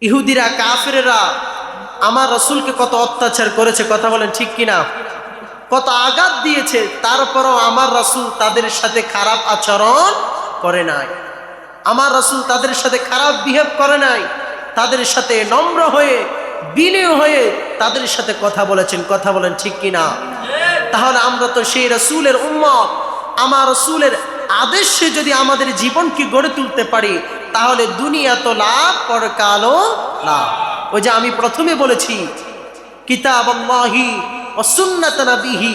ইহুদিরা কাফেরেরা আমার রাসূলকে কত অত্যাচার করেছে, কথা বলেন ঠিক কিনা, কত আঘাত দিয়েছে, তারপরও আমার রাসূল তাদের সাথে খারাপ আচরণ করে নাই। আমার রাসূল তাদের সাথে খারাপ বিহেভ করে নাই, তাদের সাথে নম্র হয়ে বিনয়ী হয়ে তাদের সাথে কথা বলেছেন, কথা বলেন ঠিক কিনা। তাহলে আমরা তো সেই রাসূলের উম্মত। আমার রাসূলের আদেশে যদি আমাদের জীবনকে গড়ে তুলতে পারি তাহলে দুনিয়া তো লাভ, পরকালও লাভ। ওই যে আমি প্রথমে বলেছি কিতাবুল্লাহি ওয়া সুন্নাত নবিহি,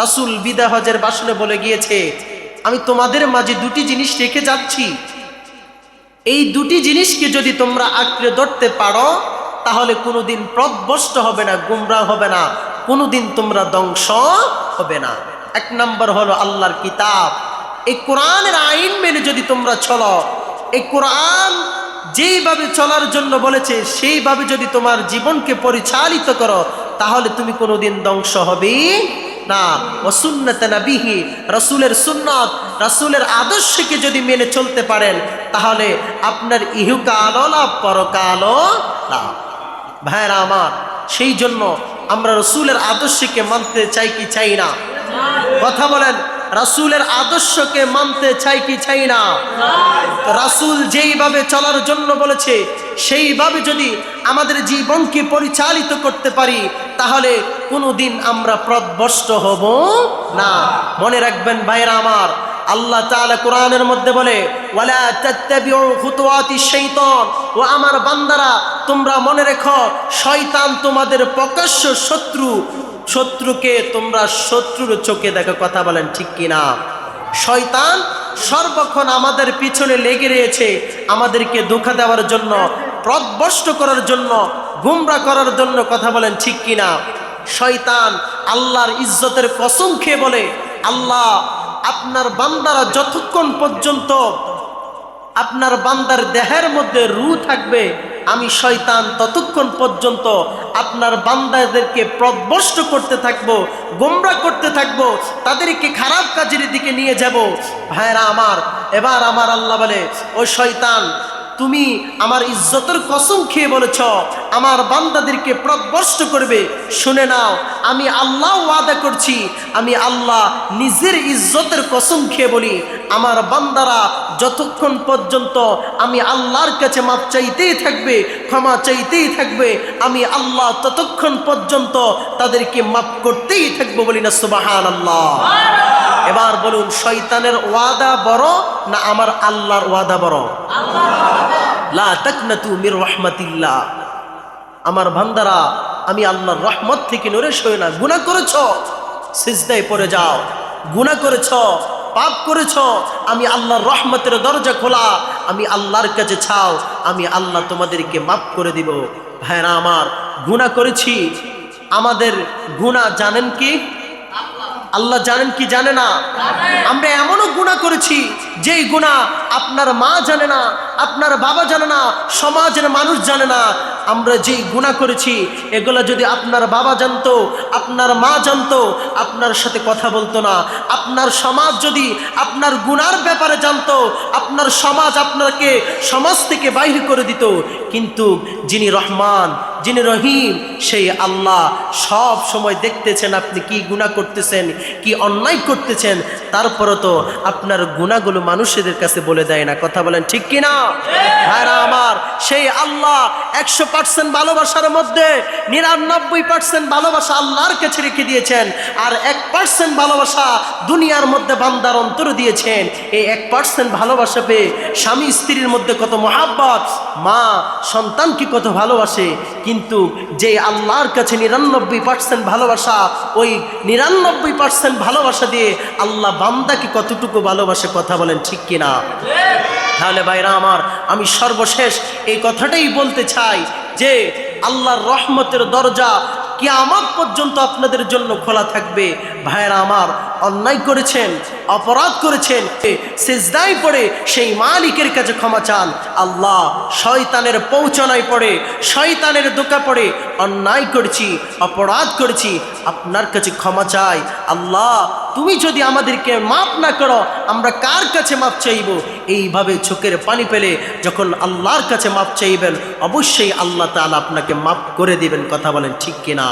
রাসূল বিদায় হজের ভাষণে বলে গিয়েছে আমি তোমাদের মাঝে দুটি জিনিস রেখে যাচ্ছি, এই দুটি জিনিসকে যদি তোমরা আঁকড়ে ধরতে পারো তাহলে কোনোদিন পথভ্রষ্ট হবে না, গুমরাহ হবে না, কোনোদিন তোমরা ধ্বংস হবে না। এক নম্বর হলো আল্লাহর কিতাব। এই কোরআনের আইন মেনে যদি তোমরা চলো, এই কোরআন যেইভাবে চলার জন্য বলেছে সেইভাবে যদি তোমার জীবনকে পরিচালিত করো তাহলে তুমি কোনোদিন ধ্বংস হবে না। ও সুন্নাত নবিহি, রাসূলের সুন্নাত, রাসূলের আদর্শকে যদি মেনে চলতে পারেন তাহলে আপনার ইহকালও লাভ, পরকালও লাভ। ভাইরা আমার, সেই জন্য আমরা রাসূলের আদর্শকে মানতে চাই কি চাই না? কথা বলেন, রাসূলের আদর্শকে মানতে চাই কি চাই না? রাসূল যেইভাবে চলার জন্য বলেছে সেইভাবে যদি আমাদের জীবনকে পরিচালিত করতে পারি তাহলে কোনোদিন আমরা পথভ্রষ্ট হব না। মনে রাখবেন ভাইরা আমার, আল্লাহ তাআলা কোরআনের মধ্যে বলে ওয়ালা তাত্তাবিউ খুতুওয়াতিশ শাইতান, ও আমার বান্দারা তোমরা মনে রেখো শয়তান তোমাদের প্রকাশ্য শত্রু, শত্রুকে তোমরা শত্রুর চোখে দেখো, কথা বলেন ঠিক কিনা। শয়তান সর্বক্ষণ আমাদের পিছনে লেগে রয়েছে আমাদেরকে ধোঁকা দেওয়ার জন্য, পথভ্রষ্ট করার জন্য, গুমরা করার জন্য, কথা বলেন ঠিক কিনা। শয়তান আল্লাহর ইজ্জতের কসম খেয়ে বলে আল্লাহ আপনার বান্দারা যতক্ষণ পর্যন্ত আপনার বান্দার দেহের মধ্যে রূহ থাকবে আমি শয়তান ততক্ষণ পর্যন্ত আপনার বান্দাদেরকে পথভ্রষ্ট করতে থাকবো, গোমরা করতে থাকবো, তাদেরকে খারাপ কাজের দিকে নিয়ে যাব। ভাইরা আমার, এবার আমার আল্লাহ বলে ও শয়তান তুমি আমার ইজ্জতের কসম খেয়ে বলেছ আমার বান্দাদেরকে পথভ্রষ্ট করবে। শুনে নাও, আমি আল্লাহ ওয়াদা করছি, আমি আল্লাহ নিজের ইজ্জতের কসম খেয়ে বলি আমার বান্দারা যতক্ষণ পর্যন্ত আমি আল্লাহর কাছে মাপ চাইতেই থাকবে, ক্ষমা চাইতেই থাকবে, আমি আল্লাহ ততক্ষণ পর্যন্ত তাদেরকে মাপ করতেই থাকবো। বলি না সুবহানাল্লাহ। এবার বলুন শয়তানের ওয়াদা বড় না আমার আল্লাহর ওয়াদা বড়? লা তাকনাতু মির রাহমাতিল্লাহ। আমার বান্দারা আমি আল্লাহর রহমত থেকে নড়ে সই না। গুনাহ করেছো সিজদায় পড়ে যাও, গুনাহ করেছো পাপ করেছো, আমি আল্লাহর রহমতের দরজা খোলা, আমি আল্লাহর কাছে চাও, আমি আল্লাহ তোমাদেরকে মাফ করে দিব। ভাইরা আমার, গুনাহ করেছি, আমাদের গুনাহ জানেন কি আল্লাহ জানেন কি জানে না? আমরা এমনও গুনাহ করেছি যেই গুনাহ আপনার মা জানে না, আপনার বাবা জানে না, সমাজের মানুষ জানে না। আমরা যেই গুনাহ করেছি এগুলো যদি আপনার বাবা জানতো, আপনার মা জানতো, আপনার সাথে কথা বলতো না। আপনার সমাজ যদি আপনার গুনার ব্যাপারে জানতো, আপনার সমাজ আপনাকে সমাজ থেকে বাইরে করে দিত। কিন্তু যিনি রহমান, যিনি রহিম, সেই আল্লাহ সব সময় দেখতেছেন আপনি কি গুনাহ করতেছেন, কি অন্যায় করতেছেন, তারপরও তো আপনার গুনাহগুলো মানুষদের কাছে বলে দেয় না। কথা বলেন ঠিক কিনা? ভাইরা আমার, সেই আল্লাহ 100% ভালোবাসার মধ্যে 99% ভালোবাসা আল্লাহর কাছে রেখে দিয়েছেন, আর 1% ভালোবাসা দুনিয়ার মধ্যে বান্দার অন্তরে দিয়েছেন। এই 1% ভালোবাসা পেয়ে স্বামী স্ত্রীর মধ্যে কত মহাব্বত, মা সন্তানকে কত ভালোবাসে, কিন্তু যে আল্লাহর কাছে 99% ভালোবাসা, ওই 99% ভালোবাসা দিয়ে আল্লাহ বান্দাকে কতটুকু ভালোবাসে, কথা বলেন ঠিক কিনা? তাহলে ভাইরা আমার, আমি সর্বশেষ এই কথাটাই বলতে চাই যে আল্লাহর রহমতের দরজা কিয়ামত পর্যন্ত আপনাদের জন্য খোলা থাকবে। ভাইরা আমার, অন্যায় করেছেন, অপরাধ করেছেন, সিজদায় পড়ে সেই মালিকের কাছে ক্ষমা চান। আল্লাহ, শয়তানের পৌঁছানায় পড়ে, শয়তানের দোকা পড়ে অন্যায় করেছি, অপরাধ করেছি, আপনার কাছে ক্ষমা চাই। আল্লাহ, তুমি যদি আমাদেরকে মাফ না করো, আমরা কার কাছে মাফ চাইব? এইভাবে চোখের পানি পেলে যখন আল্লাহর কাছে মাফ চাইবেন, অবশ্যই আল্লাহ তাআলা আপনাকে মাফ করে দিবেন। কথা বলেন ঠিক কিনা?